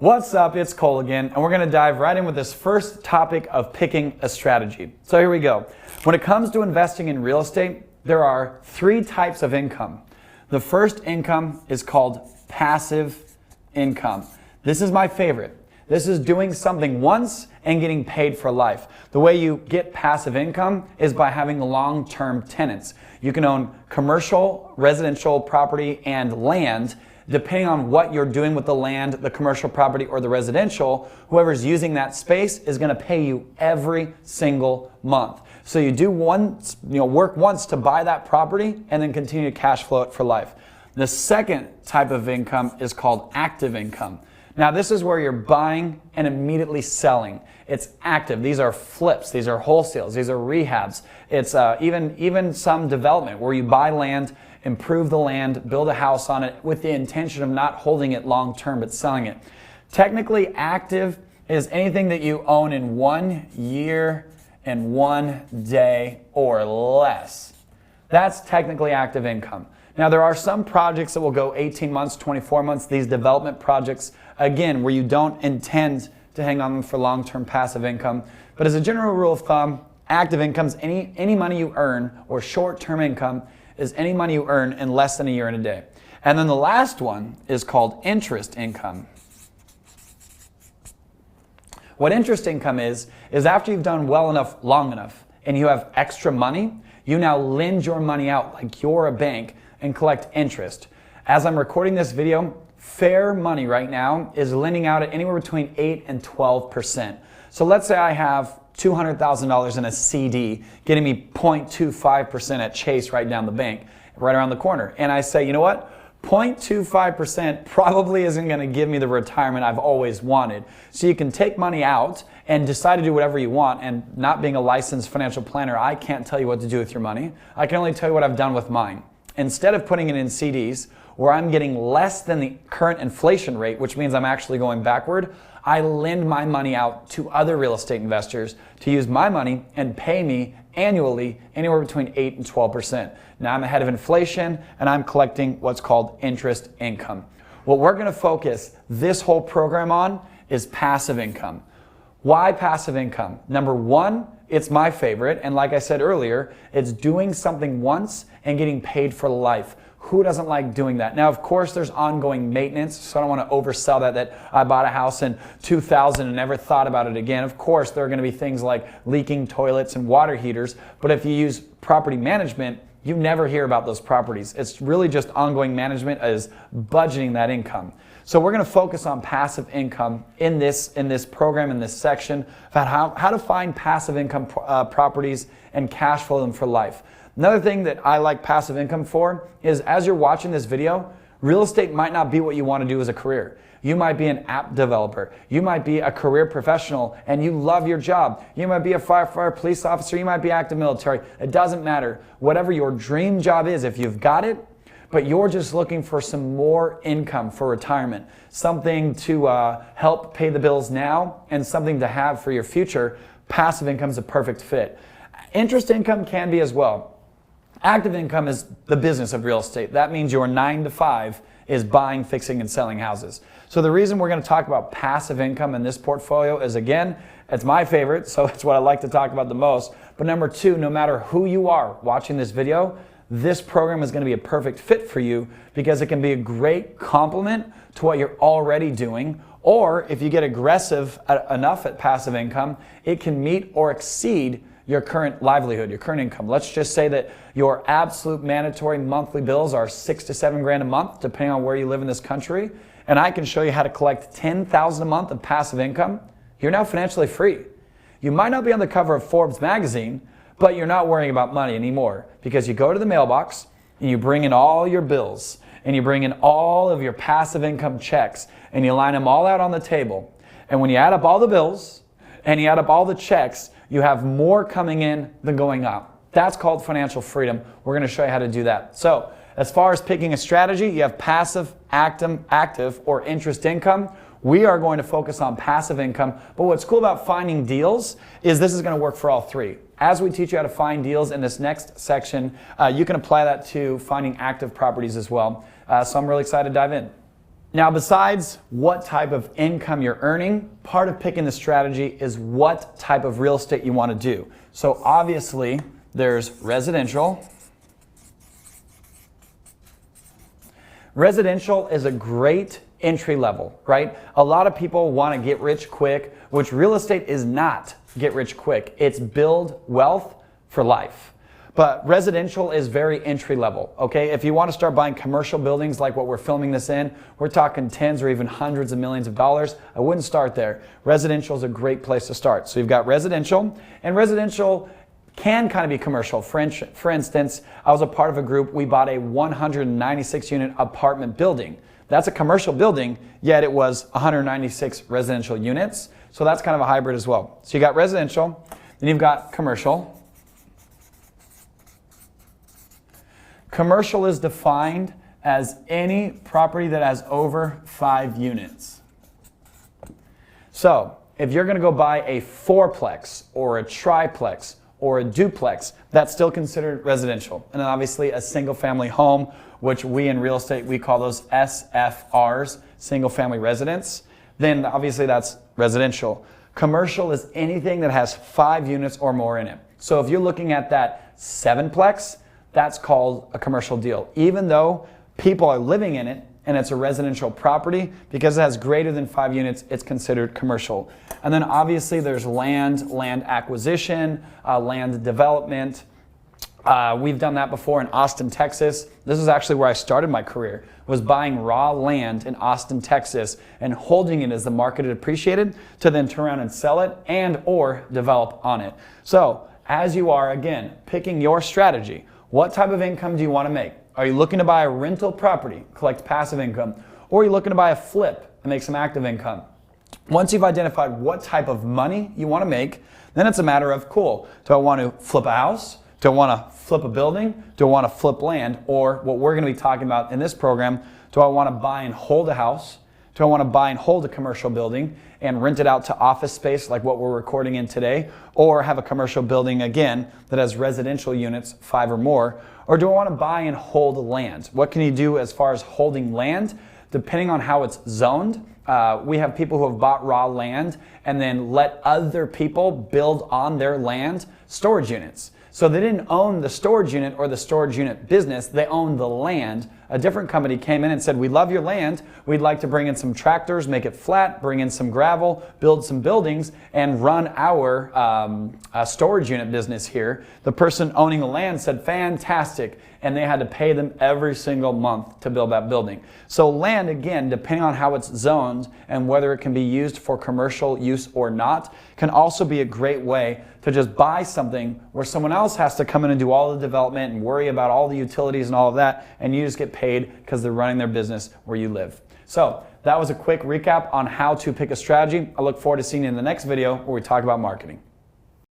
What's up? It's Cole again, and we're going to dive right in with this first topic of picking a strategy. So here we go. When it comes to investing in real estate, there are three types of income. The first income is called passive income. This is my favorite. This is doing something once and getting paid for life. The way you get passive income is by having long-term tenants. You can own commercial, residential property, and land. Depending on what you're doing with the land, the commercial property, or the residential, whoever's using that space is going to pay you every single month. So you do work once to buy that property and then continue to cash flow it for life. The second type of income is called active income. Now this is where you're buying and immediately selling. It's active. These are flips. These are wholesales. These are rehabs. It's even some development where you buy land, improve the land, build a house on it with the intention of not holding it long term but selling it. Technically, active is anything that you own in 1 year and 1 day or less. That's technically active income. Now there are some projects that will go 18 months, 24 months, these development projects, again, where you don't intend to hang on them for long-term passive income. But as a general rule of thumb, active income is any money you earn, or short-term income is any money you earn in less than a year and a day. And then the last one is called interest income. What interest income is after you've done well enough, long enough, and you have extra money, you now lend your money out like you're a bank and collect interest. As I'm recording this video, fair money right now is lending out at anywhere between 8 and 12%. So let's say I have $200,000 in a CD, getting me 0.25% at Chase right down the bank, right around the corner. And I say, you know what? 0.25% probably isn't going to give me the retirement I've always wanted. So you can take money out and decide to do whatever you want. And not being a licensed financial planner, I can't tell you what to do with your money. I can only tell you what I've done with mine. Instead of putting it in CDs, where I'm getting less than the current inflation rate, which means I'm actually going backward, I lend my money out to other real estate investors to use my money and pay me annually anywhere between 8 and 12%. Now I'm ahead of inflation and I'm collecting what's called interest income. What we're going to focus this whole program on is passive income. Why passive income? Number one, it's my favorite, and like I said earlier, it's doing something once and getting paid for life. Who doesn't like doing that? Now, of course, there's ongoing maintenance, so I don't want to oversell that I bought a house in 2000 and never thought about it again. Of course, there are going to be things like leaking toilets and water heaters, but if you use property management, you never hear about those properties. It's really just ongoing management as budgeting that income. So we're going to focus on passive income in this program, in this section, about how to find passive income properties and cash flow them for life. Another thing that I like passive income for is, as you're watching this video, real estate might not be what you want to do as a career. You might be an app developer. You might be a career professional and you love your job. You might be a firefighter, police officer. You might be active military. It doesn't matter. Whatever your dream job is, if you've got it, but you're just looking for some more income for retirement, something to help pay the bills now and something to have for your future, passive income is a perfect fit. Interest income can be as well. Active income is the business of real estate. That means your 9 to 5 is buying, fixing, and selling houses. So the reason we're going to talk about passive income in this portfolio is, again, it's my favorite, so it's what I like to talk about the most. But number two, no matter who you are watching this video, this program is going to be a perfect fit for you because it can be a great complement to what you're already doing. Or if you get aggressive enough at passive income, it can meet or exceed your current livelihood, your current income. Let's just say that your absolute mandatory monthly bills are $6 to $7 grand a month, depending on where you live in this country. And I can show you how to collect $10,000 a month of passive income. You're now financially free. You might not be on the cover of Forbes magazine, but you're not worrying about money anymore because you go to the mailbox and you bring in all your bills and you bring in all of your passive income checks and you line them all out on the table. And when you add up all the bills and you add up all the checks, you have more coming in than going out. That's called financial freedom. We're going to show you how to do that. So as far as picking a strategy, you have passive, active, or interest income. We are going to focus on passive income. But what's cool about finding deals is this is going to work for all three. As we teach you how to find deals in this next section, you can apply that to finding active properties as well. So I'm really excited to dive in. Now, besides what type of income you're earning, part of picking the strategy is what type of real estate you want to do. So obviously, there's residential. Residential is a great entry level, right? A lot of people want to get rich quick, which real estate is not get rich quick. It's build wealth for life. But residential is very entry level, okay? If you want to start buying commercial buildings like what we're filming this in, we're talking tens or even hundreds of millions of dollars. I wouldn't start there. Residential is a great place to start. So you've got residential, and residential can kind of be commercial. For instance, I was a part of a group, we bought a 196 unit apartment building. That's a commercial building, yet it was 196 residential units. So that's kind of a hybrid as well. So you got residential, then you've got commercial. Commercial is defined as any property that has over 5 units. So if you're going to go buy a fourplex or a triplex or a duplex, that's still considered residential. And then obviously a single family home, which we in real estate, we call those SFRs, single family residence, then obviously that's residential. Commercial is anything that has 5 units or more in it. So if you're looking at that 7plex, that's called a commercial deal. Even though people are living in it and it's a residential property, because it has greater than 5 units, it's considered commercial. And then obviously there's land acquisition, land development. We've done that before in Austin, Texas. This is actually where I started my career, was buying raw land in Austin, Texas, and holding it as the market had appreciated to then turn around and sell it and or develop on it. So as you are, again, picking your strategy, what type of income do you want to make? Are you looking to buy a rental property, collect passive income, or are you looking to buy a flip and make some active income? Once you've identified what type of money you want to make, then it's a matter of, cool, do I want to flip a house? Do I want to flip a building? Do I want to flip land? Or what we're going to be talking about in this program, do I want to buy and hold a house? Do I want to buy and hold a commercial building and rent it out to office space like what we're recording in today? Or have a commercial building, again, that has residential units, 5 or more? Or do I want to buy and hold land? What can you do as far as holding land? Depending on how it's zoned, we have people who have bought raw land and then let other people build on their land storage units. So they didn't own the storage unit or the storage unit business, they owned the land. A different company came in and said, we love your land, we'd like to bring in some tractors, make it flat, bring in some gravel, build some buildings, and run our storage unit business here. The person owning the land said, fantastic, and they had to pay them every single month to build that building. So land, again, depending on how it's zoned and whether it can be used for commercial use or not, can also be a great way to just buy something where someone else has to come in and do all the development and worry about all the utilities and all of that, and you just get paid because they're running their business where you live. So that was a quick recap on how to pick a strategy. I look forward to seeing you in the next video where we talk about marketing.